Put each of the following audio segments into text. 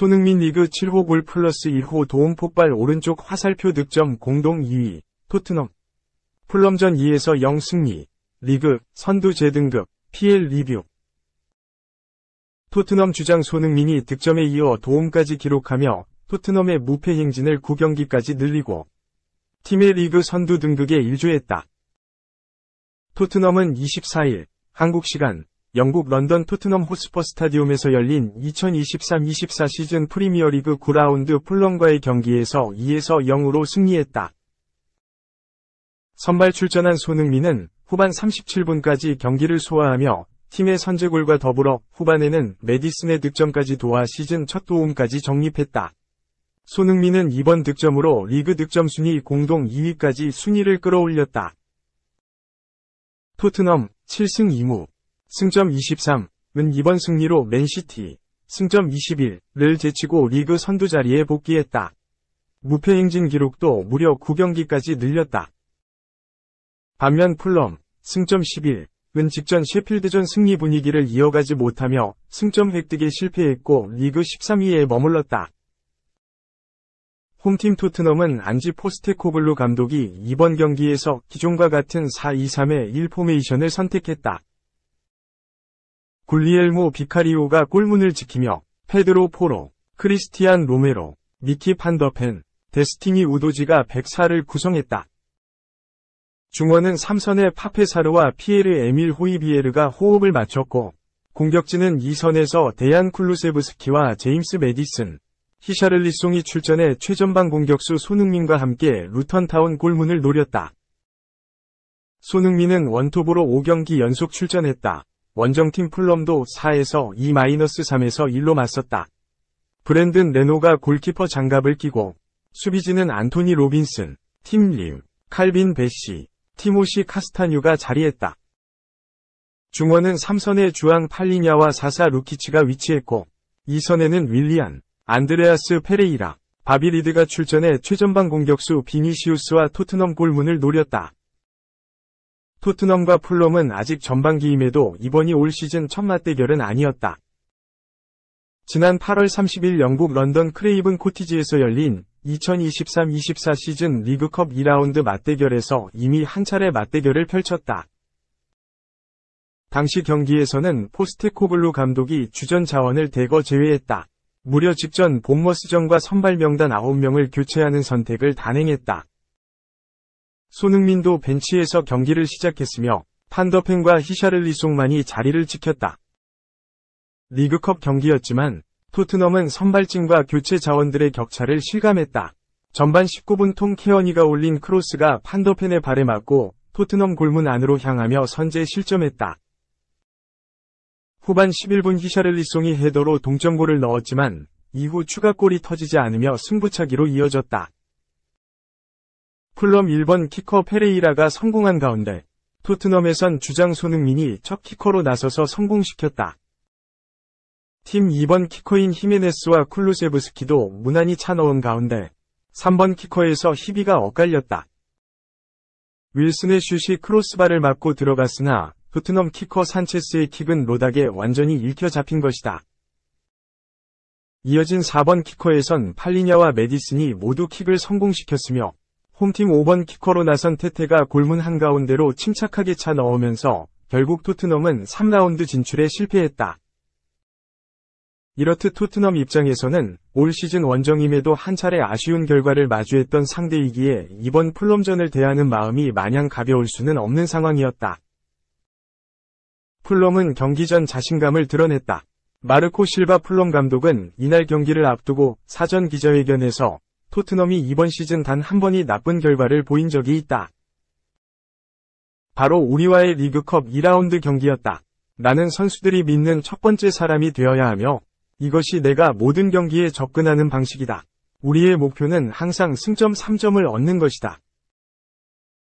손흥민 리그 7호 골 플러스 1호 도움 폭발 오른쪽 화살표 득점 공동 2위, 토트넘. 풀럼전 2에서 0 승리, 리그, 선두 재등급, PL 리뷰. 토트넘 주장 손흥민이 득점에 이어 도움까지 기록하며 토트넘의 무패 행진을 9경기까지 늘리고 팀의 리그 선두 등극에 일조했다. 토트넘은 24일, 한국 시간, 영국 런던 토트넘 호스퍼 스타디움에서 열린 2023-24 시즌 프리미어리그 9라운드 풀럼과의 경기에서 2에서 0으로 승리했다. 선발 출전한 손흥민은 후반 37분까지 경기를 소화하며 팀의 선제골과 더불어 후반에는 메디슨의 득점까지 도와 시즌 첫 도움까지 정립했다. 손흥민은 이번 득점으로 리그 득점 순위 공동 2위까지 순위를 끌어올렸다. 토트넘 7승 2무, 승점 23은 이번 승리로 맨시티, 승점 21를 제치고 리그 선두 자리에 복귀했다. 무패 행진 기록도 무려 9경기까지 늘렸다. 반면 풀럼, 승점 11은 직전 셰필드전 승리 분위기를 이어가지 못하며 승점 획득에 실패했고 리그 13위에 머물렀다. 홈팀 토트넘은 안지 포스테코글루 감독이 이번 경기에서 기존과 같은 4-2-3-1 포메이션을 선택했다. 굴리엘모 비카리오가 골문을 지키며 페드로 포로, 크리스티안 로메로, 미키 판더펜, 데스티니 우도지가 104를 구성했다. 중원은 3선의 파페사르와 피에르 에밀 호이비에르가 호흡을 맞췄고 공격진은 2선에서 데얀 쿨루세브스키와 제임스 메디슨, 히샤를리송이 출전해 최전방 공격수 손흥민과 함께 루턴타운 골문을 노렸다. 손흥민은 원톱으로 5경기 연속 출전했다. 원정팀 풀럼도 4에서 2-3에서 1로 맞섰다. 브랜든 레노가 골키퍼 장갑을 끼고 수비진은 안토니 로빈슨, 팀 림, 칼빈 베시, 티모시 카스타뉴가 자리했다. 중원은 3선에 주앙 팔리냐와 사사 루키치가 위치했고 2선에는 윌리안, 안드레아스 페레이라, 바비리드가 출전해 최전방 공격수 비니시우스와 토트넘 골문을 노렸다. 토트넘과 풀럼은 아직 전반기임에도 이번이 올 시즌 첫 맞대결은 아니었다. 지난 8월 30일 영국 런던 크레이븐 코티지에서 열린 2023-24 시즌 리그컵 2라운드 맞대결에서 이미 한 차례 맞대결을 펼쳤다. 당시 경기에서는 포스테코글루 감독이 주전 자원을 대거 제외했다. 무려 직전 본머스전과 선발 명단 9명을 교체하는 선택을 단행했다. 손흥민도 벤치에서 경기를 시작했으며 판더펜과 히샤를리송만이 자리를 지켰다. 리그컵 경기였지만 토트넘은 선발진과 교체 자원들의 격차를 실감했다. 전반 19분 톰 케어니가 올린 크로스가 판더펜의 발에 맞고 토트넘 골문 안으로 향하며 선제 실점했다. 후반 11분 히샤를리송이 헤더로 동점골을 넣었지만 이후 추가골이 터지지 않으며 승부차기로 이어졌다. 풀럼 1번 키커 페레이라가 성공한 가운데 토트넘에선 주장 손흥민이 첫 키커로 나서서 성공시켰다. 팀 2번 키커인 히메네스와 쿨루세브스키도 무난히 차넣은 가운데 3번 키커에서 히비가 엇갈렸다. 윌슨의 슛이 크로스바를 맞고 들어갔으나 토트넘 키커 산체스의 킥은 로닥에 완전히 읽혀 잡힌 것이다. 이어진 4번 키커에선 팔리냐와 메디슨이 모두 킥을 성공시켰으며 홈팀 5번 키커로 나선 테테가 골문 한가운데로 침착하게 차 넣으면서 결국 토트넘은 3라운드 진출에 실패했다. 이렇듯 토트넘 입장에서는 올 시즌 원정임에도 한 차례 아쉬운 결과를 마주했던 상대이기에 이번 풀럼전을 대하는 마음이 마냥 가벼울 수는 없는 상황이었다. 풀럼은 경기 전 자신감을 드러냈다. 마르코 실바 풀럼 감독은 이날 경기를 앞두고 사전 기자회견에서 토트넘이 이번 시즌 단 한 번이 나쁜 결과를 보인 적이 있다. 바로 우리와의 리그컵 2라운드 경기였다. 나는 선수들이 믿는 첫 번째 사람이 되어야 하며 이것이 내가 모든 경기에 접근하는 방식이다. 우리의 목표는 항상 승점 3점을 얻는 것이다.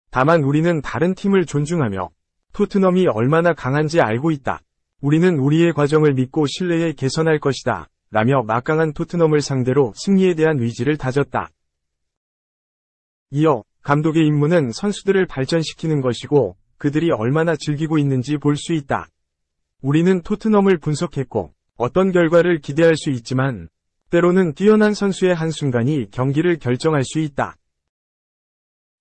다만 우리는 다른 팀을 존중하며 토트넘이 얼마나 강한지 알고 있다. 우리는 우리의 과정을 믿고 신뢰에 개선할 것이다. 라며 막강한 토트넘을 상대로 승리에 대한 의지를 다졌다. 이어 감독의 임무는 선수들을 발전시키는 것이고 그들이 얼마나 즐기고 있는지 볼 수 있다. 우리는 토트넘을 분석했고 어떤 결과를 기대할 수 있지만 때로는 뛰어난 선수의 한순간이 경기를 결정할 수 있다.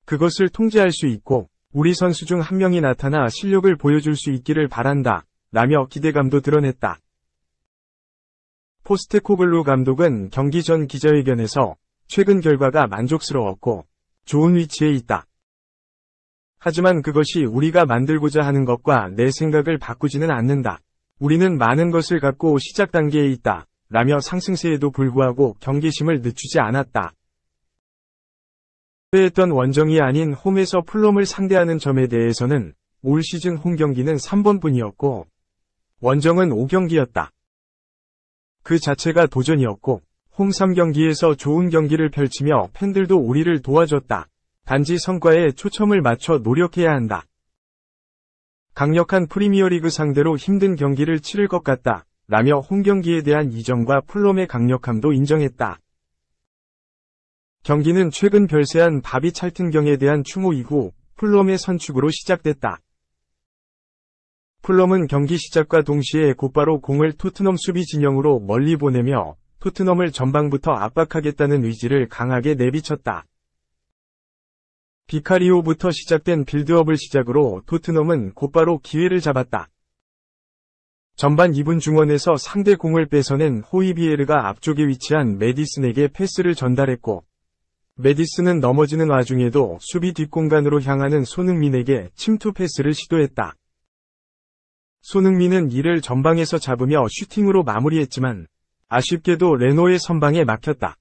그것을 통제할 수 있고 우리 선수 중 한 명이 나타나 실력을 보여줄 수 있기를 바란다. 라며 기대감도 드러냈다. 포스테코글루 감독은 경기 전 기자회견에서 최근 결과가 만족스러웠고 좋은 위치에 있다. 하지만 그것이 우리가 만들고자 하는 것과 내 생각을 바꾸지는 않는다. 우리는 많은 것을 갖고 시작 단계에 있다. 라며 상승세에도 불구하고 경계심을 늦추지 않았다. 했던 원정이 아닌 홈에서 풀럼을 상대하는 점에 대해서는 올 시즌 홈 경기는 3번뿐이었고 원정은 5경기였다. 그 자체가 도전이었고 홈 3경기에서 좋은 경기를 펼치며 팬들도 우리를 도와줬다. 단지 성과에 초점을 맞춰 노력해야 한다. 강력한 프리미어리그 상대로 힘든 경기를 치를 것 같다. 라며 홈 경기에 대한 이정과 풀럼의 강력함도 인정했다. 경기는 최근 별세한 바비 찰튼경에 대한 추모 이후 풀럼의 선축으로 시작됐다. 풀럼은 경기 시작과 동시에 곧바로 공을 토트넘 수비 진영으로 멀리 보내며 토트넘을 전방부터 압박하겠다는 의지를 강하게 내비쳤다. 비카리오부터 시작된 빌드업을 시작으로 토트넘은 곧바로 기회를 잡았다. 전반 2분 중원에서 상대 공을 뺏어낸 호이비에르가 앞쪽에 위치한 메디슨에게 패스를 전달했고 메디슨은 넘어지는 와중에도 수비 뒷공간으로 향하는 손흥민에게 침투 패스를 시도했다. 손흥민은 이를 전방에서 잡으며 슈팅으로 마무리했지만 아쉽게도 레노의 선방에 막혔다.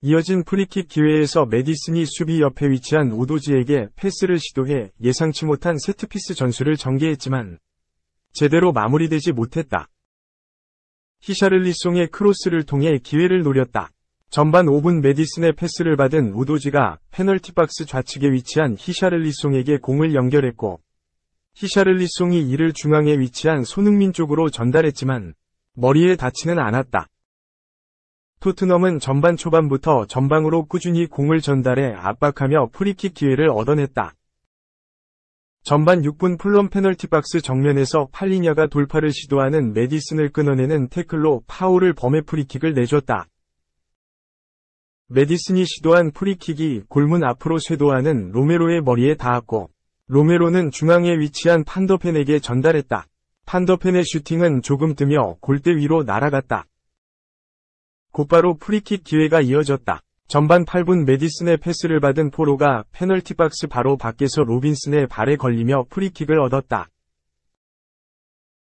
이어진 프리킥 기회에서 메디슨이 수비 옆에 위치한 우도지에게 패스를 시도해 예상치 못한 세트피스 전술을 전개했지만 제대로 마무리되지 못했다. 히샤를리송의 크로스를 통해 기회를 노렸다. 전반 5분 메디슨의 패스를 받은 우도지가 페널티 박스 좌측에 위치한 히샤를리송에게 공을 연결했고 히샤를리송이 이를 중앙에 위치한 손흥민 쪽으로 전달했지만 머리에 닿지는 않았다. 토트넘은 전반 초반부터 전방으로 꾸준히 공을 전달해 압박하며 프리킥 기회를 얻어냈다. 전반 6분 풀럼 페널티 박스 정면에서 팔리냐가 돌파를 시도하는 메디슨을 끊어내는 태클로 파울을 범해 프리킥을 내줬다. 메디슨이 시도한 프리킥이 골문 앞으로 쇄도하는 로메로의 머리에 닿았고 로메로는 중앙에 위치한 판더펜에게 전달했다. 판더펜의 슈팅은 조금 뜨며 골대 위로 날아갔다. 곧바로 프리킥 기회가 이어졌다. 전반 8분 메디슨의 패스를 받은 포로가 페널티 박스 바로 밖에서 로빈슨의 발에 걸리며 프리킥을 얻었다.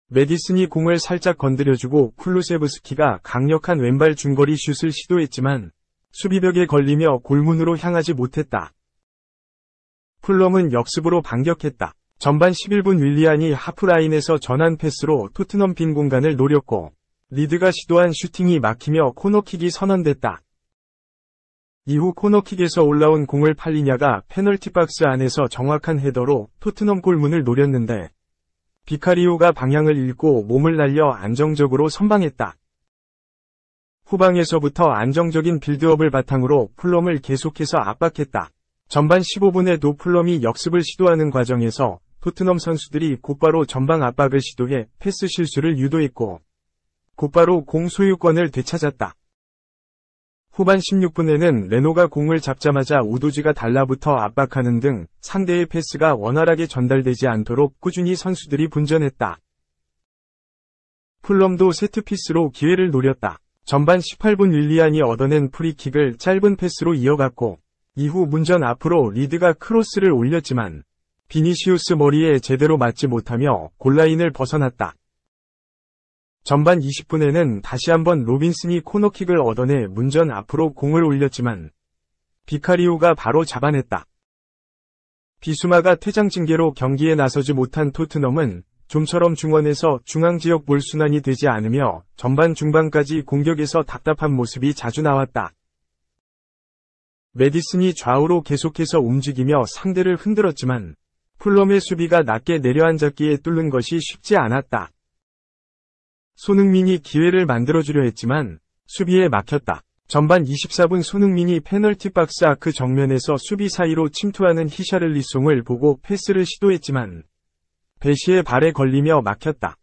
메디슨이 공을 살짝 건드려주고 쿨루세브스키가 강력한 왼발 중거리 슛을 시도했지만 수비벽에 걸리며 골문으로 향하지 못했다. 풀럼은 역습으로 반격했다. 전반 11분 윌리안이 하프라인에서 전환 패스로 토트넘 빈 공간을 노렸고 리드가 시도한 슈팅이 막히며 코너킥이 선언됐다. 이후 코너킥에서 올라온 공을 팔리냐가 페널티 박스 안에서 정확한 헤더로 토트넘 골문을 노렸는데 비카리오가 방향을 잃고 몸을 날려 안정적으로 선방했다. 후방에서부터 안정적인 빌드업을 바탕으로 풀럼을 계속해서 압박했다. 전반 15분에도 풀럼이 역습을 시도하는 과정에서 토트넘 선수들이 곧바로 전방 압박을 시도해 패스 실수를 유도했고 곧바로 공 소유권을 되찾았다. 후반 16분에는 레노가 공을 잡자마자 우도지가 달라붙어 압박하는 등 상대의 패스가 원활하게 전달되지 않도록 꾸준히 선수들이 분전했다. 풀럼도 세트피스로 기회를 노렸다. 전반 18분 윌리안이 얻어낸 프리킥을 짧은 패스로 이어갔고 이후 문전 앞으로 리드가 크로스를 올렸지만 비니시우스 머리에 제대로 맞지 못하며 골라인을 벗어났다. 전반 20분에는 다시 한번 로빈슨이 코너킥을 얻어내 문전 앞으로 공을 올렸지만 비카리오가 바로 잡아냈다. 비수마가 퇴장 징계로 경기에 나서지 못한 토트넘은 좀처럼 중원에서 중앙지역 몰순환이 되지 않으며 전반 중반까지 공격에서 답답한 모습이 자주 나왔다. 메디슨이 좌우로 계속해서 움직이며 상대를 흔들었지만 풀럼의 수비가 낮게 내려앉았기에 뚫는 것이 쉽지 않았다. 손흥민이 기회를 만들어주려 했지만 수비에 막혔다. 전반 24분 손흥민이 페널티 박스 아크 정면에서 수비 사이로 침투하는 히샤를리송을 보고 패스를 시도했지만 베시의 발에 걸리며 막혔다.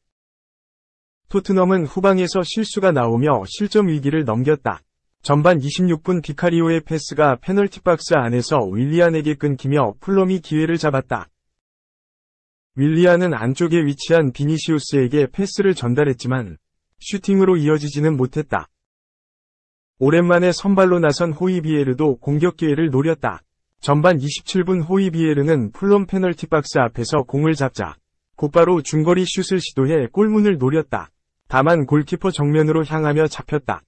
토트넘은 후방에서 실수가 나오며 실점 위기를 넘겼다. 전반 26분 비카리오의 패스가 페널티 박스 안에서 윌리안에게 끊기며 풀럼이 기회를 잡았다. 윌리안은 안쪽에 위치한 비니시우스에게 패스를 전달했지만 슈팅으로 이어지지는 못했다. 오랜만에 선발로 나선 호이비에르도 공격 기회를 노렸다. 전반 27분 호이비에르는 풀럼 페널티 박스 앞에서 공을 잡자 곧바로 중거리 슛을 시도해 골문을 노렸다. 다만 골키퍼 정면으로 향하며 잡혔다.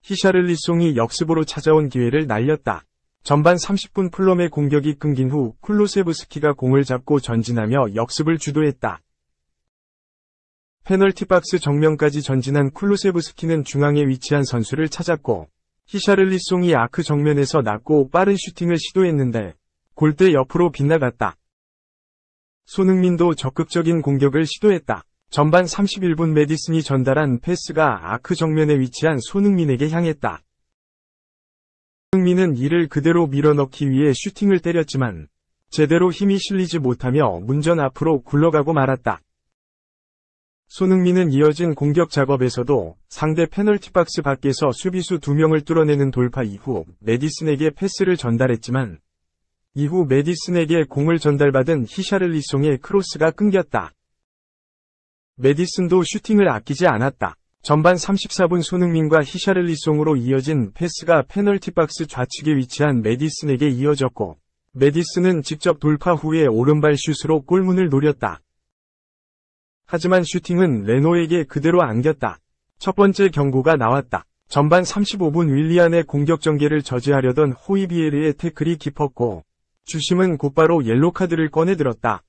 히샤를리송이 역습으로 찾아온 기회를 날렸다. 전반 30분 풀럼의 공격이 끊긴 후 쿨루세브스키가 공을 잡고 전진하며 역습을 주도했다. 페널티 박스 정면까지 전진한 쿨루세브스키는 중앙에 위치한 선수를 찾았고 히샤를리송이 아크 정면에서 낮고 빠른 슈팅을 시도했는데 골대 옆으로 빗나갔다. 손흥민도 적극적인 공격을 시도했다. 전반 31분 메디슨이 전달한 패스가 아크 정면에 위치한 손흥민에게 향했다. 손흥민은 이를 그대로 밀어넣기 위해 슈팅을 때렸지만 제대로 힘이 실리지 못하며 문전 앞으로 굴러가고 말았다. 손흥민은 이어진 공격 작업에서도 상대 페널티 박스 밖에서 수비수 2명을 뚫어내는 돌파 이후 메디슨에게 패스를 전달했지만 이후 메디슨에게 공을 전달받은 히샤를리송의 크로스가 끊겼다. 메디슨도 슈팅을 아끼지 않았다. 전반 34분 손흥민과 히샤를리송으로 이어진 패스가 페널티 박스 좌측에 위치한 메디슨에게 이어졌고 메디슨은 직접 돌파 후에 오른발 슛으로 골문을 노렸다. 하지만 슈팅은 레노에게 그대로 안겼다. 첫 번째 경고가 나왔다. 전반 35분 윌리안의 공격 전개를 저지하려던 호이비에르의 태클이 깊었고 주심은 곧바로 옐로카드를 꺼내들었다.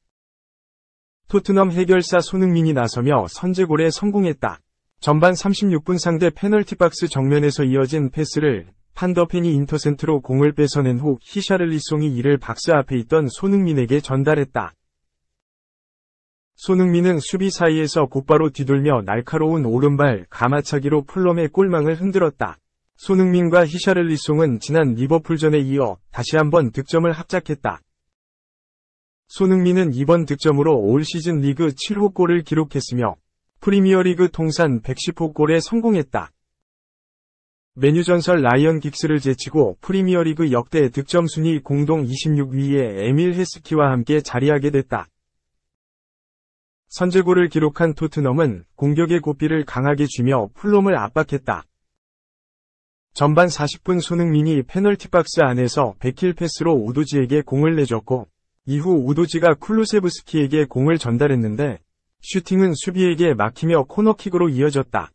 토트넘 해결사 손흥민이 나서며 선제골에 성공했다. 전반 36분 상대 페널티 박스 정면에서 이어진 패스를 판더펜이 인터센트로 공을 뺏어낸 후 히샤를리송이 이를 박스 앞에 있던 손흥민에게 전달했다. 손흥민은 수비 사이에서 곧바로 뒤돌며 날카로운 오른발 가마차기로 풀럼의 골망을 흔들었다. 손흥민과 히샤를리송은 지난 리버풀전에 이어 다시 한번 득점을 합작했다. 손흥민은 이번 득점으로 올 시즌 리그 7호 골을 기록했으며 프리미어리그 통산 110호 골에 성공했다. 메뉴 전설 라이언 긱스를 제치고 프리미어리그 역대 득점 순위 공동 26위에 에밀 헤스키와 함께 자리하게 됐다. 선제골을 기록한 토트넘은 공격의 고삐를 강하게 쥐며 풀럼을 압박했다. 전반 40분 손흥민이 페널티 박스 안에서 백힐 패스로 우도지에게 공을 내줬고 이후 우도지가 쿨루세브스키에게 공을 전달했는데 슈팅은 수비에게 막히며 코너킥으로 이어졌다.